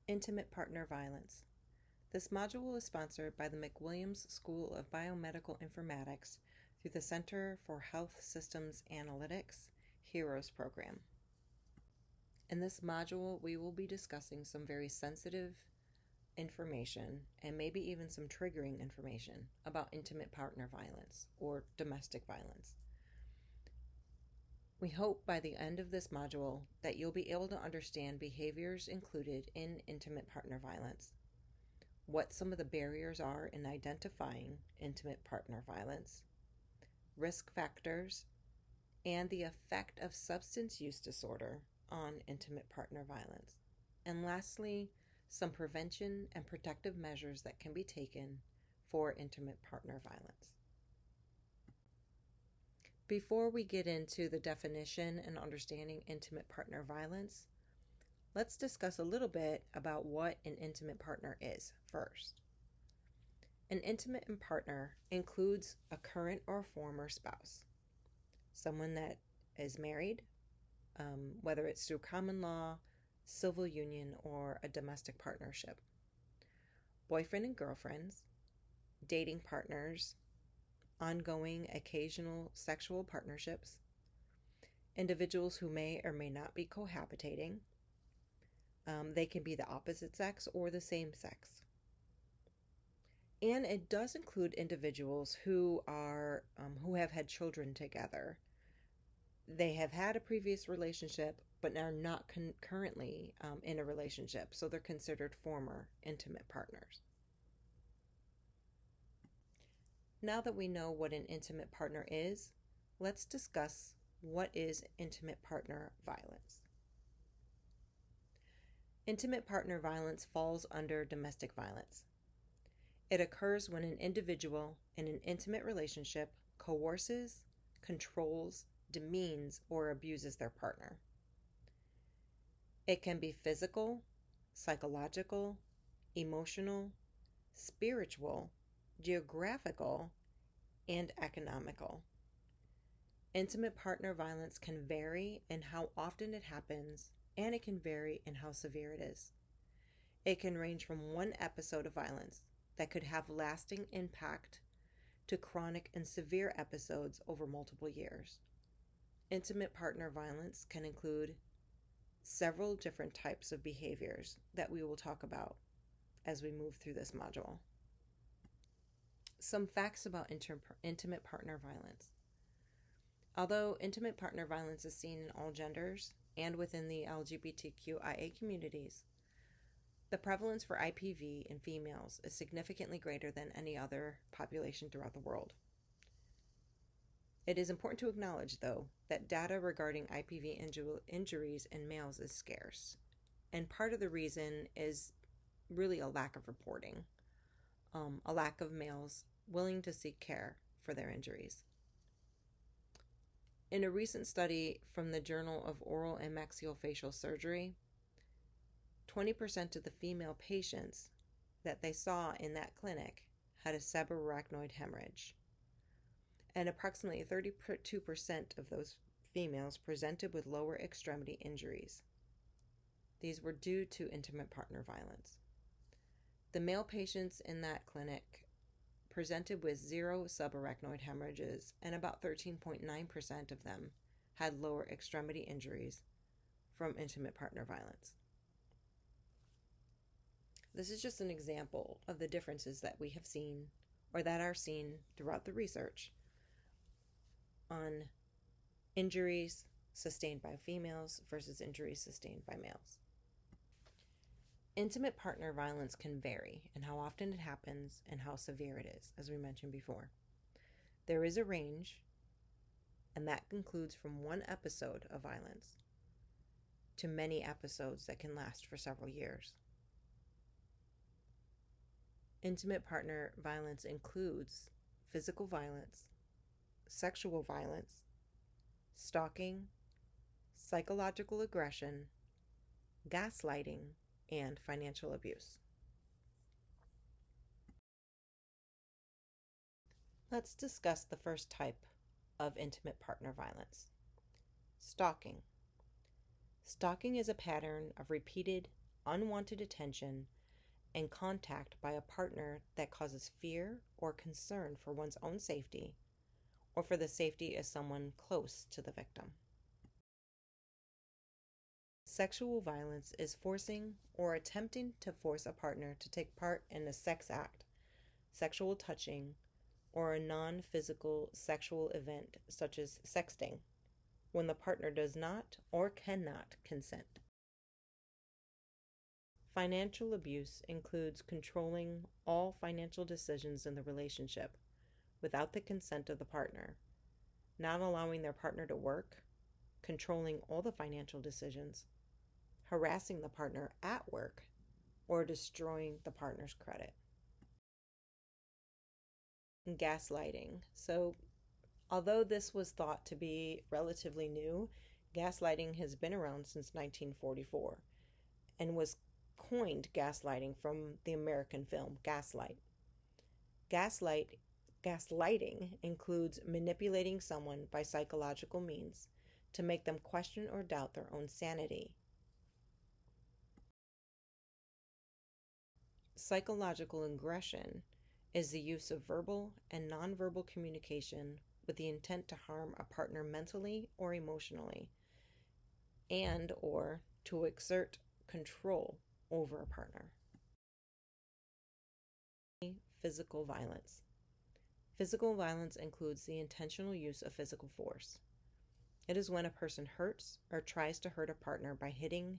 Intimate Partner Violence. This module is sponsored by the McWilliams School of Biomedical Informatics through the Center for Health Systems Analytics HEROES program. In this module, we will be discussing some very sensitive information and maybe even some triggering information about intimate partner violence or domestic violence. We hope by the end of this module that you'll be able to understand behaviors included in intimate partner violence, what some of the barriers are in identifying intimate partner violence, risk factors, and the effect of substance use disorder on intimate partner violence. And lastly, some prevention and protective measures that can be taken for intimate partner violence. Before we get into the definition and understanding intimate partner violence, let's discuss a little bit about what an intimate partner is first. An intimate partner includes a current or former spouse, someone that is married, whether it's through common law, civil union, or a domestic partnership, boyfriend and girlfriends, dating partners, ongoing occasional sexual partnerships, individuals who may or may not be cohabitating. They can be the opposite sex or the same sex. And it does include individuals who have had children together. They have had a previous relationship, but are not currently in a relationship, so they're considered former intimate partners. Now that we know what an intimate partner is, let's discuss what is intimate partner violence. Intimate partner violence falls under domestic violence. It occurs when an individual in an intimate relationship coerces, controls, demeans, or abuses their partner. It can be physical, psychological, emotional, spiritual, geographical, and economical. Intimate partner violence can vary in how often it happens, and it can vary in how severe it is. It can range from one episode of violence that could have lasting impact to chronic and severe episodes over multiple years. Intimate partner violence can include several different types of behaviors that we will talk about as we move through this module. Some facts about intimate partner violence. Although intimate partner violence is seen in all genders and within the LGBTQIA communities, the prevalence for IPV in females is significantly greater than any other population throughout the world. It is important to acknowledge, though, that data regarding IPV injuries in males is scarce, and part of the reason is really a lack of reporting, a lack of males willing to seek care for their injuries. In a recent study from the Journal of Oral and Maxillofacial Surgery, 20% of the female patients that they saw in that clinic had a subarachnoid hemorrhage, and approximately 32% of those females presented with lower extremity injuries. These were due to intimate partner violence. The male patients in that clinic presented with 0 subarachnoid hemorrhages, and about 13.9% of them had lower extremity injuries from intimate partner violence. This is just an example of the differences that we have seen or that are seen throughout the research on injuries sustained by females versus injuries sustained by males. Intimate partner violence can vary in how often it happens and how severe it is, as we mentioned before. There is a range, and that includes from one episode of violence to many episodes that can last for several years. Intimate partner violence includes physical violence, sexual violence, stalking, psychological aggression, gaslighting, and financial abuse. Let's discuss the first type of intimate partner violence. Stalking. Stalking is a pattern of repeated, unwanted attention and contact by a partner that causes fear or concern for one's own safety or for the safety of someone close to the victim. Sexual violence is forcing or attempting to force a partner to take part in a sex act, sexual touching, or a non-physical sexual event such as sexting, when the partner does not or cannot consent. Financial abuse includes controlling all financial decisions in the relationship without the consent of the partner, not allowing their partner to work, controlling all the financial decisions, harassing the partner at work, or destroying the partner's credit. Gaslighting. So, although this was thought to be relatively new, gaslighting has been around since 1944 and was coined gaslighting from the American film Gaslight. Gaslighting includes manipulating someone by psychological means to make them question or doubt their own sanity. Psychological aggression is the use of verbal and nonverbal communication with the intent to harm a partner mentally or emotionally, and or to exert control over a partner. Physical violence. Physical violence includes the intentional use of physical force. It is when a person hurts or tries to hurt a partner by hitting,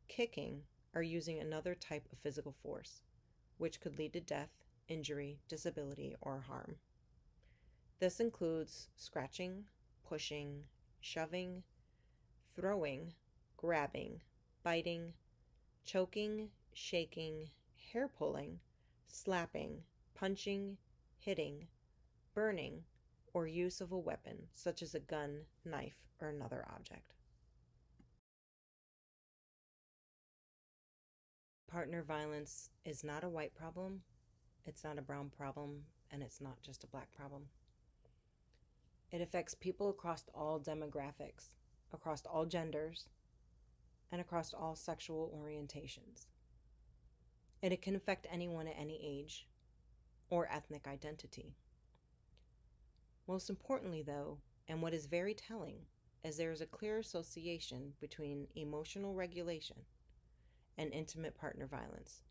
kicking, or using another type of physical force, which could lead to death, injury, disability, or harm. This includes scratching, pushing, shoving, throwing, grabbing, biting, choking, shaking, hair pulling, slapping, punching, hitting, burning, or use of a weapon such as a gun, knife, or another object. Partner violence is not a white problem, it's not a brown problem, and it's not just a black problem. It affects people across all demographics, across all genders, and across all sexual orientations. And it can affect anyone at any age or ethnic identity. Most importantly, though, and what is very telling, is there is a clear association between emotional regulation and intimate partner violence,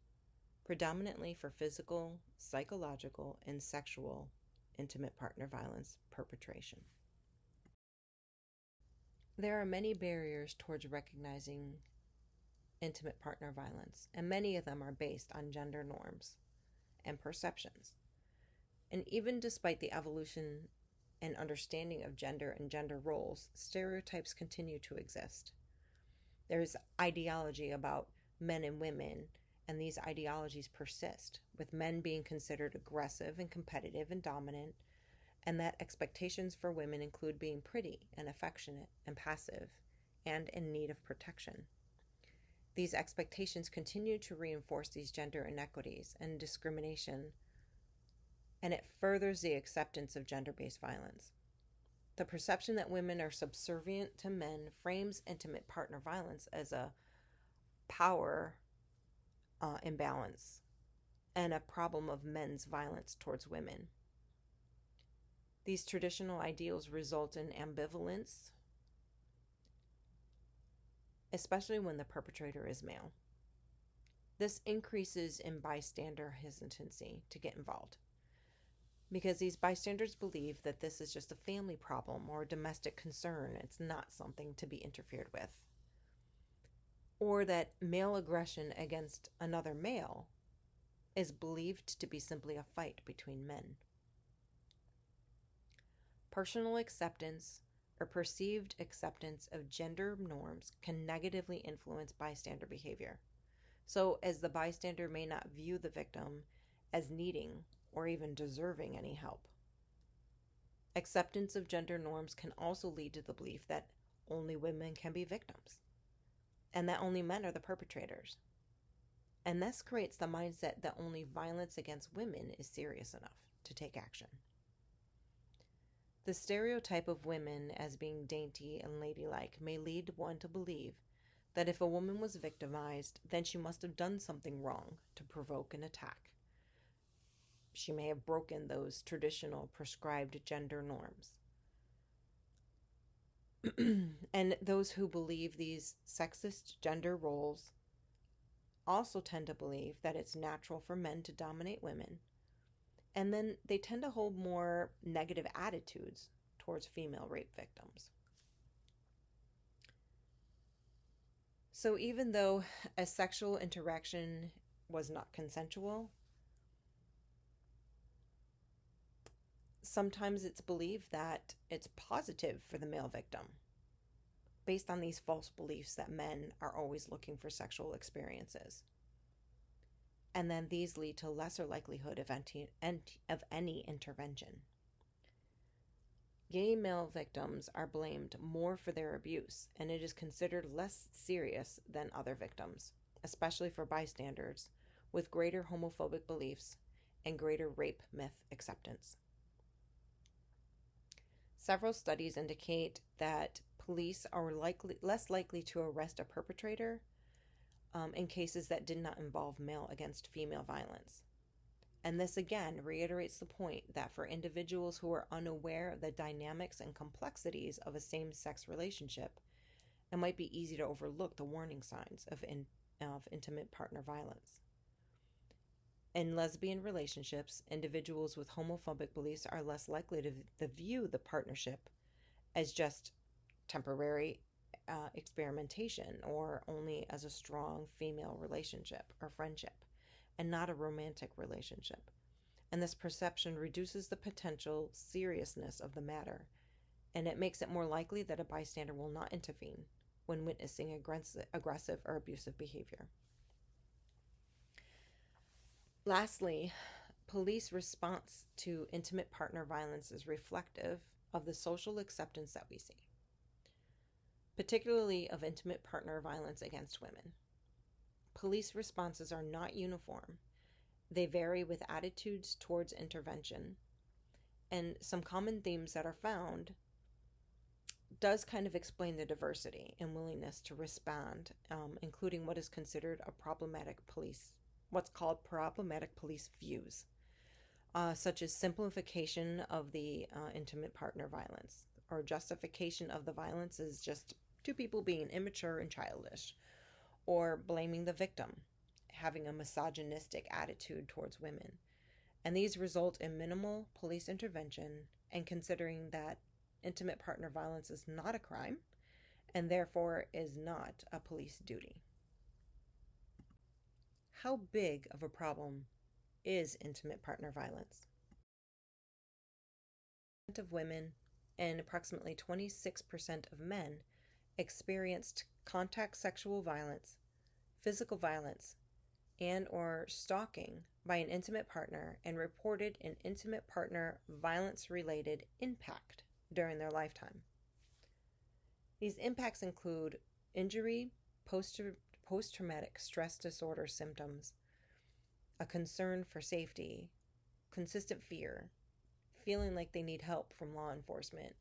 predominantly for physical, psychological, and sexual intimate partner violence perpetration. There are many barriers towards recognizing intimate partner violence, and many of them are based on gender norms and perceptions. And even despite the evolution and understanding of gender and gender roles, stereotypes continue to exist. There's ideology about men and women, and these ideologies persist, with men being considered aggressive and competitive and dominant, and that expectations for women include being pretty and affectionate and passive and in need of protection. These expectations continue to reinforce these gender inequities and discrimination, and it furthers the acceptance of gender-based violence. The perception that women are subservient to men frames intimate partner violence as a power imbalance and a problem of men's violence towards women. These traditional ideals result in ambivalence, especially when the perpetrator is male. This increases in bystander hesitancy to get involved, because these bystanders believe that this is just a family problem or a domestic concern. It's not something to be interfered with. Or that male aggression against another male is believed to be simply a fight between men. Personal acceptance or perceived acceptance of gender norms can negatively influence bystander behavior. So, as the bystander may not view the victim as needing or even deserving any help. Acceptance of gender norms can also lead to the belief that only women can be victims, and that only men are the perpetrators. And this creates the mindset that only violence against women is serious enough to take action. The stereotype of women as being dainty and ladylike may lead one to believe that if a woman was victimized, then she must have done something wrong to provoke an attack. She may have broken those traditional prescribed gender norms. And those who believe these sexist gender roles also tend to believe that it's natural for men to dominate women. And then they tend to hold more negative attitudes towards female rape victims. So even though a sexual interaction was not consensual, sometimes it's believed that it's positive for the male victim, based on these false beliefs that men are always looking for sexual experiences. And then these lead to lesser likelihood of any intervention. Gay male victims are blamed more for their abuse, and it is considered less serious than other victims, especially for bystanders with greater homophobic beliefs and greater rape myth acceptance. Several studies indicate that police are less likely to arrest a perpetrator in cases that did not involve male against female violence. And this again reiterates the point that for individuals who are unaware of the dynamics and complexities of a same-sex relationship, it might be easy to overlook the warning signs of intimate partner violence. In lesbian relationships, individuals with homophobic beliefs are less likely to view the partnership as just temporary experimentation or only as a strong female relationship or friendship, and not a romantic relationship. And this perception reduces the potential seriousness of the matter, and it makes it more likely that a bystander will not intervene when witnessing aggressive or abusive behavior. Lastly, police response to intimate partner violence is reflective of the social acceptance that we see, particularly of intimate partner violence against women. Police responses are not uniform. They vary with attitudes towards intervention. And some common themes that are found does kind of explain the diversity and willingness to respond, including what is considered what's called problematic police views, such as simplification of the intimate partner violence, or justification of the violence as just two people being immature and childish, or blaming the victim, having a misogynistic attitude towards women. And these result in minimal police intervention and considering that intimate partner violence is not a crime and therefore is not a police duty. How big of a problem is intimate partner violence? Of women and approximately 26% of men experienced contact sexual violence, physical violence, and or stalking by an intimate partner and reported an intimate partner violence-related impact during their lifetime. These impacts include injury, post-traumatic stress disorder symptoms, a concern for safety, consistent fear, feeling like they need help from law enforcement,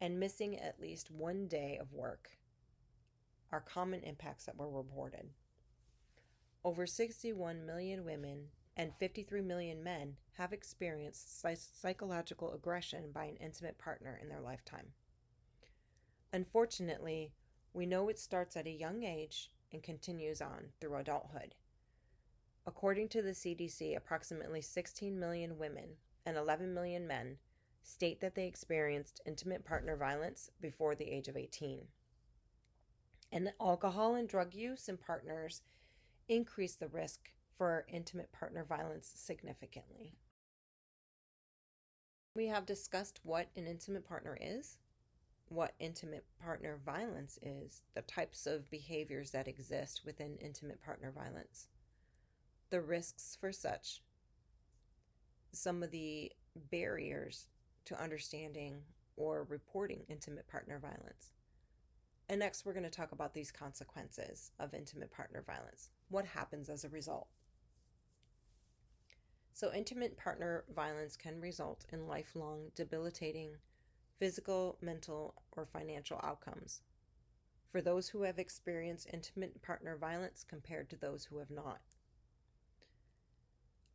and missing at least one day of work are common impacts that were reported. Over 61 million women and 53 million men have experienced psychological aggression by an intimate partner in their lifetime. Unfortunately, we know it starts at a young age and continues on through adulthood. According to the CDC, approximately 16 million women and 11 million men state that they experienced intimate partner violence before the age of 18. And alcohol and drug use in partners increase the risk for intimate partner violence significantly. We have discussed what an intimate partner is, what intimate partner violence is, the types of behaviors that exist within intimate partner violence, the risks for such, some of the barriers to understanding or reporting intimate partner violence. And next, we're going to talk about these consequences of intimate partner violence. What happens as a result? So, intimate partner violence can result in lifelong debilitating physical, mental, or financial outcomes. for those who have experienced intimate partner violence compared to those who have not.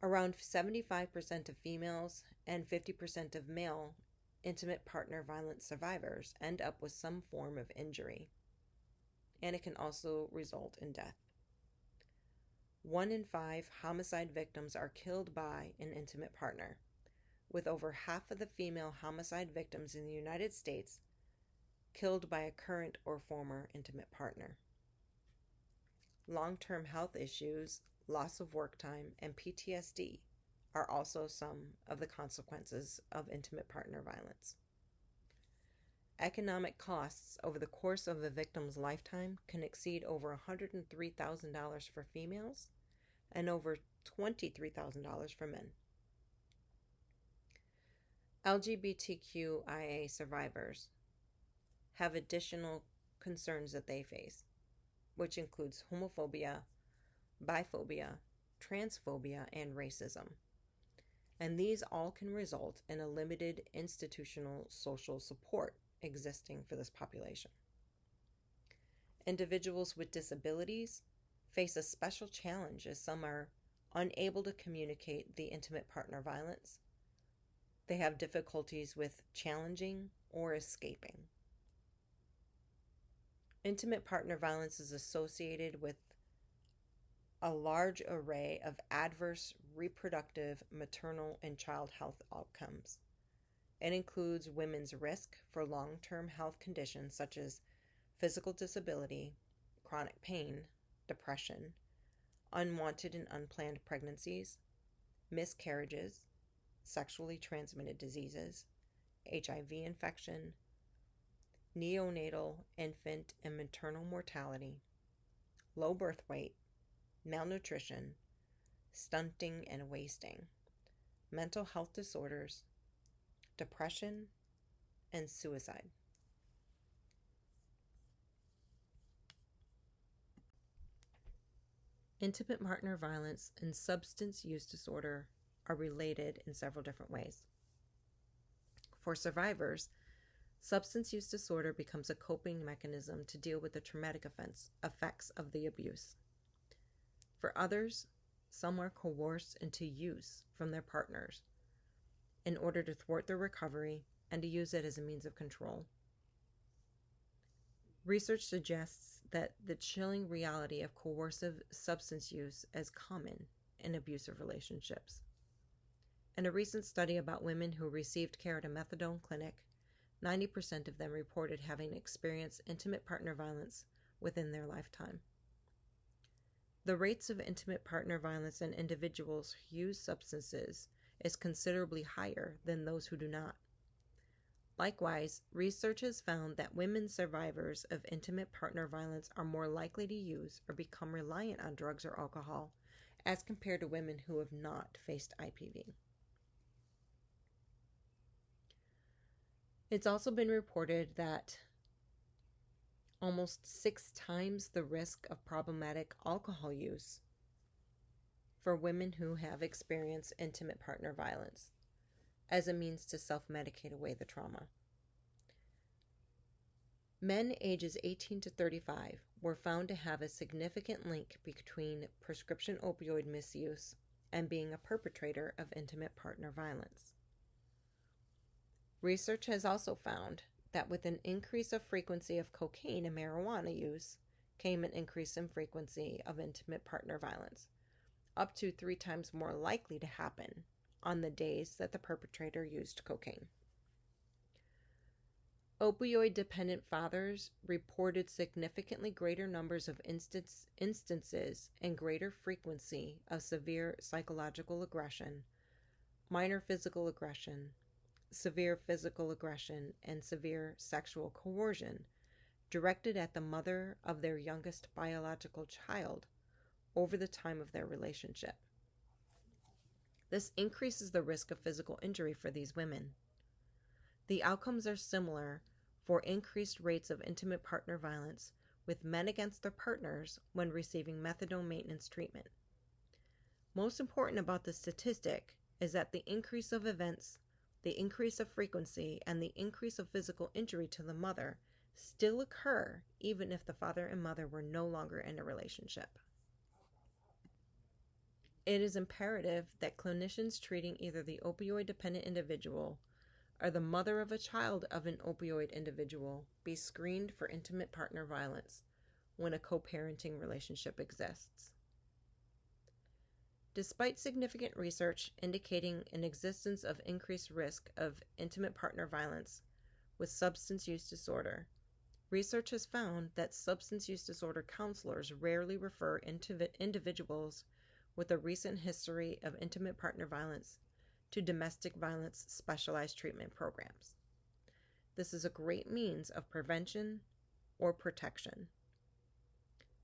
Around 75% of females and 50% of male intimate partner violence survivors end up with some form of injury, and it can also result in death. 1 in 5 homicide victims are killed by an intimate partner, with over half of the female homicide victims in the United States killed by a current or former intimate partner. Long-term health issues, loss of work time, and PTSD are also some of the consequences of intimate partner violence. Economic costs over the course of a victim's lifetime can exceed over $103,000 for females and over $23,000 for men. LGBTQIA survivors have additional concerns that they face, which includes homophobia, biphobia, transphobia, and racism. And these all can result in a limited institutional social support existing for this population. Individuals with disabilities face a special challenge as some are unable to communicate the intimate partner violence. They have difficulties with challenging or escaping. Intimate partner violence is associated with a large array of adverse reproductive, maternal, and child health outcomes. It includes women's risk for long-term health conditions such as physical disability, chronic pain, depression, unwanted and unplanned pregnancies, miscarriages, sexually transmitted diseases, HIV infection, neonatal, infant, and maternal mortality, low birth weight, malnutrition, stunting and wasting, mental health disorders, depression, and suicide. Intimate partner violence and substance use disorder are related in several different ways. For survivors, substance use disorder becomes a coping mechanism to deal with the traumatic effects of the abuse. For others, some are coerced into use from their partners in order to thwart their recovery and to use it as a means of control. Research suggests that the chilling reality of coercive substance use is common in abusive relationships. In a recent study about women who received care at a methadone clinic, 90% of them reported having experienced intimate partner violence within their lifetime. The rates of intimate partner violence in individuals who use substances is considerably higher than those who do not. Likewise, research has found that women survivors of intimate partner violence are more likely to use or become reliant on drugs or alcohol as compared to women who have not faced IPV. It's also been reported that almost 6 times the risk of problematic alcohol use for women who have experienced intimate partner violence as a means to self-medicate away the trauma. Men ages 18 to 35 were found to have a significant link between prescription opioid misuse and being a perpetrator of intimate partner violence. Research has also found that with an increase of frequency of cocaine and marijuana use came an increase in frequency of intimate partner violence, up to 3 times more likely to happen on the days that the perpetrator used cocaine. Opioid-dependent fathers reported significantly greater numbers of instances and greater frequency of severe psychological aggression, minor physical aggression, severe physical aggression, and severe sexual coercion directed at the mother of their youngest biological child over the time of their relationship. This increases the risk of physical injury for these women. The outcomes are similar for increased rates of intimate partner violence with men against their partners when receiving methadone maintenance treatment. Most important about this statistic is that the increase of events, the increase of frequency, and the increase of physical injury to the mother still occur even if the father and mother were no longer in a relationship. It is imperative that clinicians treating either the opioid-dependent individual or the mother of a child of an opioid individual be screened for intimate partner violence when a co-parenting relationship exists. Despite significant research indicating an existence of increased risk of intimate partner violence with substance use disorder, research has found that substance use disorder counselors rarely refer individuals with a recent history of intimate partner violence to domestic violence specialized treatment programs. This is a great means of prevention or protection.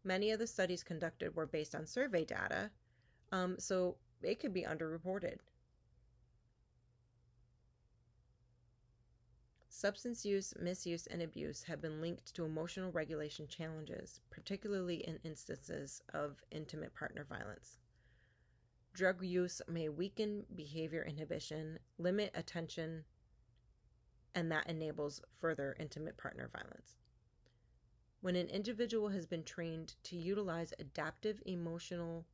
Many of the studies conducted were based on survey data, so it could be underreported. Substance use, misuse, and abuse have been linked to emotional regulation challenges, particularly in instances of intimate partner violence. Drug use may weaken behavior inhibition, limit attention, and that enables further intimate partner violence. When an individual has been trained to utilize adaptive emotional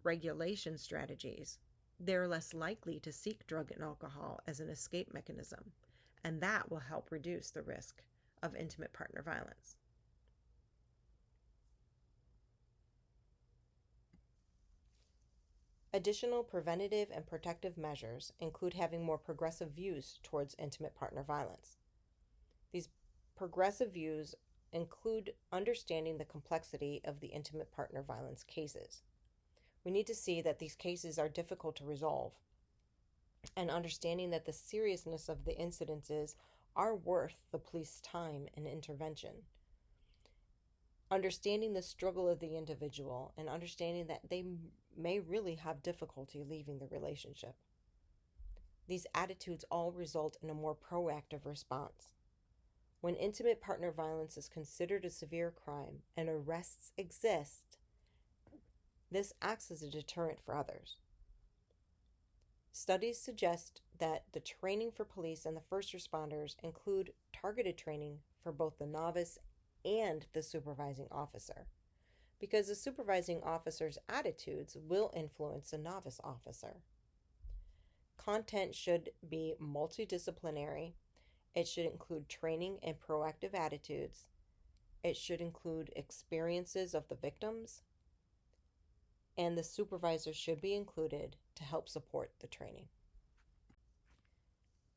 regulation strategies, they're less likely to seek drug and alcohol as an escape mechanism, and that will help reduce the risk of intimate partner violence. Additional preventative and protective measures include having more progressive views towards intimate partner violence. These progressive views include understanding the complexity of the intimate partner violence cases. We need to see that these cases are difficult to resolve, and understanding that the seriousness of the incidences are worth the police time and intervention. Understanding the struggle of the individual and understanding that they may really have difficulty leaving the relationship. These attitudes all result in a more proactive response. When intimate partner violence is considered a severe crime and arrests exist, this acts as a deterrent for others. Studies suggest that the training for police and the first responders include targeted training for both the novice and the supervising officer, because the supervising officer's attitudes will influence the novice officer. Content should be multidisciplinary. It should include training and proactive attitudes. It should include experiences of the victims, and the supervisor should be included to help support the training.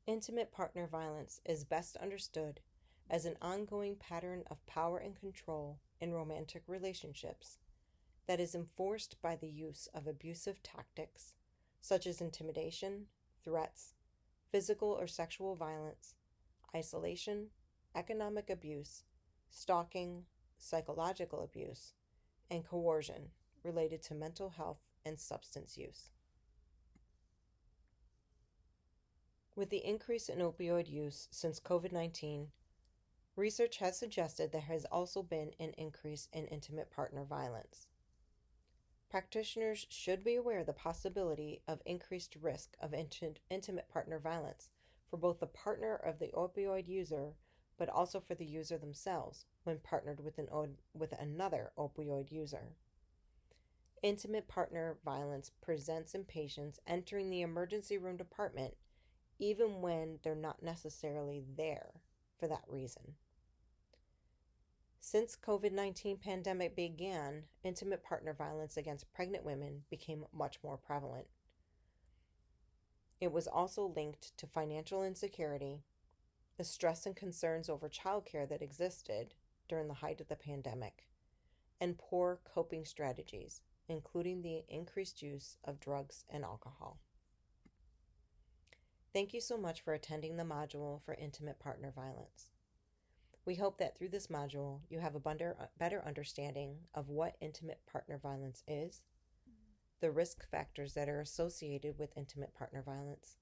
Intimate partner violence is best understood as an ongoing pattern of power and control in romantic relationships that is enforced by the use of abusive tactics such as intimidation, threats, physical or sexual violence, isolation, economic abuse, stalking, psychological abuse, and coercion related to mental health and substance use. With the increase in opioid use since COVID-19, research has suggested there has also been an increase in intimate partner violence. Practitioners should be aware of the possibility of increased risk of intimate partner violence for both the partner of the opioid user, but also for the user themselves when partnered with another opioid user. Intimate partner violence presents in patients entering the emergency room department even when they're not necessarily there for that reason. Since COVID-19 pandemic began, intimate partner violence against pregnant women became much more prevalent. It was also linked to financial insecurity, the stress and concerns over childcare that existed during the height of the pandemic, and poor coping strategies, including the increased use of drugs and alcohol. Thank you so much for attending the module for intimate partner violence. We hope that through this module, you have a better understanding of what intimate partner violence is, the risk factors that are associated with intimate partner violence,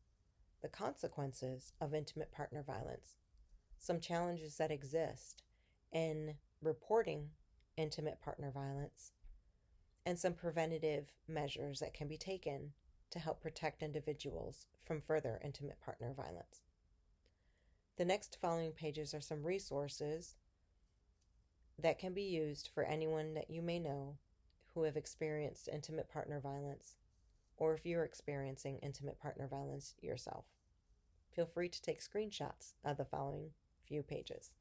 the consequences of intimate partner violence, some challenges that exist in reporting intimate partner violence, and some preventative measures that can be taken to help protect individuals from further intimate partner violence. The next following pages are some resources that can be used for anyone that you may know who have experienced intimate partner violence, or if you're experiencing intimate partner violence yourself. Feel free to take screenshots of the following few pages.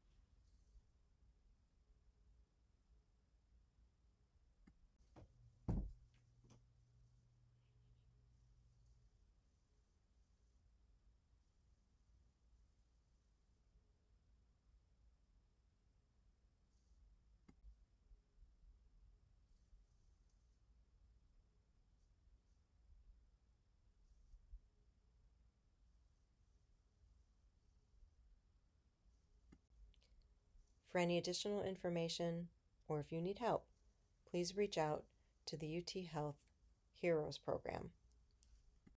For any additional information, or if you need help, please reach out to the UT Health Heroes Program.